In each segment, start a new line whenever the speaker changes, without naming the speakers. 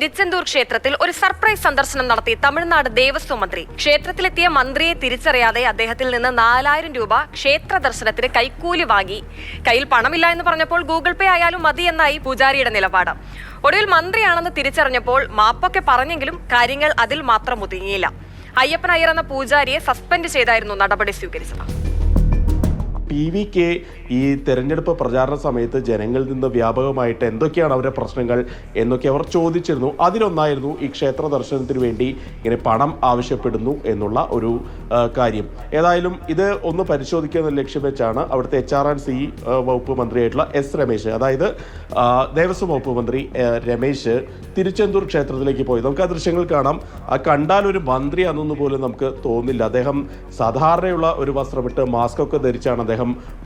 തിരുച്ചെന്തൂർ ക്ഷേത്രത്തിൽ ഒരു സർപ്രൈസ് സന്ദർശനം നടത്തി തമിഴ്നാട് ദേവസ്വം മന്ത്രി. ക്ഷേത്രത്തിലെത്തിയ മന്ത്രിയെ തിരിച്ചറിയാതെ അദ്ദേഹത്തിൽ നിന്ന് 4000 രൂപ ക്ഷേത്ര ദർശനത്തിന് കൈക്കൂലി വാങ്ങി. കയ്യിൽ പണമില്ല എന്ന് പറഞ്ഞപ്പോൾ ഗൂഗിൾ പേ ആയാലും മതി എന്നായി പൂജാരിയുടെ നിലപാട്. ഒടുവിൽ മന്ത്രിയാണെന്ന് തിരിച്ചറിഞ്ഞപ്പോൾ മാപ്പൊക്കെ പറഞ്ഞെങ്കിലും കാര്യങ്ങൾ അതിൽ മാത്രം ഒതുങ്ങിയില്ല. അയ്യപ്പൻ അയ്യർ എന്ന പൂജാരിയെ സസ്പെൻഡ് ചെയ്തായിരുന്നു നടപടി സ്വീകരിച്ചത്.
PVK ഈ തെരഞ്ഞെടുപ്പ് പ്രചാരണ സമയത്ത് ജനങ്ങളിൽ നിന്ന് വ്യാപകമായിട്ട് എന്തൊക്കെയാണ് അവരുടെ പ്രശ്നങ്ങൾ എന്നൊക്കെ അവർ ചോദിച്ചിരുന്നു. അതിലൊന്നായിരുന്നു ഈ ക്ഷേത്ര ദർശനത്തിന് വേണ്ടി ഇങ്ങനെ പണം ആവശ്യപ്പെടുന്നു എന്നുള്ള ഒരു കാര്യം. ഏതായാലും ഇത് ഒന്ന് പരിശോധിക്കുന്ന ലക്ഷ്യം വെച്ചാണ് അവിടുത്തെ HRC വകുപ്പ് മന്ത്രിയായിട്ടുള്ള S രമേശ്, അതായത് ദേവസ്വം വകുപ്പ് മന്ത്രി രമേശ് തിരുച്ചെന്തൂർ ക്ഷേത്രത്തിലേക്ക് പോയി. നമുക്ക് ആ ദൃശ്യങ്ങൾ കാണാം. കണ്ടാൽ ഒരു മന്ത്രി അന്നൊന്നും പോലും നമുക്ക് തോന്നില്ല. അദ്ദേഹം സാധാരണയുള്ള ഒരു വസ്ത്രമിട്ട് മാസ്ക് ഒക്കെ ധരിച്ചാണ് അദ്ദേഹം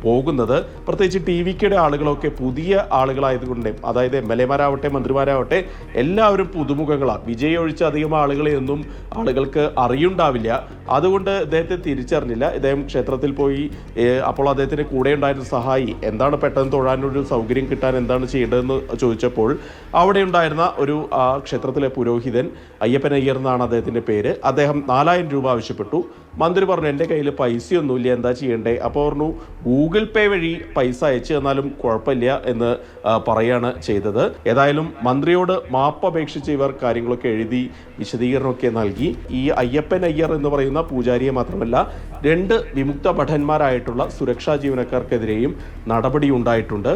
പോകുന്നത്. പ്രത്യേകിച്ച് TVKയുടെ ആളുകളൊക്കെ പുതിയ ആളുകളായതുകൊണ്ട്, അതായത് MLA-മാരാവട്ടെ മന്ത്രിമാരാവട്ടെ എല്ലാവരും പുതുമുഖങ്ങളാണ്. വിജയ് ഒഴിച്ച് അധികം ആളുകളെയൊന്നും ആളുകൾക്ക് അറിയുണ്ടാവില്ല. അതുകൊണ്ട് അദ്ദേഹത്തെ തിരിച്ചറിഞ്ഞില്ല. ഇദ്ദേഹം ക്ഷേത്രത്തിൽ പോയി. അപ്പോൾ അദ്ദേഹത്തിന് കൂടെ ഉണ്ടായിരുന്ന സഹായി എന്താണ് പെട്ടെന്ന് തൊഴാനൊരു സൗകര്യം കിട്ടാൻ എന്താണ് ചെയ്യേണ്ടതെന്ന് ചോദിച്ചപ്പോൾ അവിടെ ഉണ്ടായിരുന്ന ഒരു ക്ഷേത്രത്തിലെ പുരോഹിതൻ, അയ്യപ്പൻ അയ്യർ എന്നാണ് അദ്ദേഹത്തിൻ്റെ പേര്, അദ്ദേഹം 4000 രൂപ ആവശ്യപ്പെട്ടു. മന്ത്രി പറഞ്ഞു എൻ്റെ കയ്യിൽ പൈസയൊന്നുമില്ല, എന്താ ചെയ്യണ്ടേ? അപ്പോൾ പറഞ്ഞു ഗൂഗിൾ പേ വഴി പൈസ അയച്ചു തന്നാലും കുഴപ്പമില്ല എന്ന് പറയാണ് ചെയ്തത്. ഏതായാലും മന്ത്രിയോട് മാപ്പ് അപേക്ഷിച്ച് ഇവർ കാര്യങ്ങളൊക്കെ എഴുതി വിശദീകരണമൊക്കെ നൽകി. ഈ അയ്യപ്പൻ അയ്യർ എന്ന് പറയുന്ന പൂജാരിയെ മാത്രമല്ല 2 വിമുക്ത ഭടന്മാരായിട്ടുള്ള സുരക്ഷാ ജീവനക്കാർക്കെതിരെയും നടപടി ഉണ്ടായിട്ടുണ്ട്.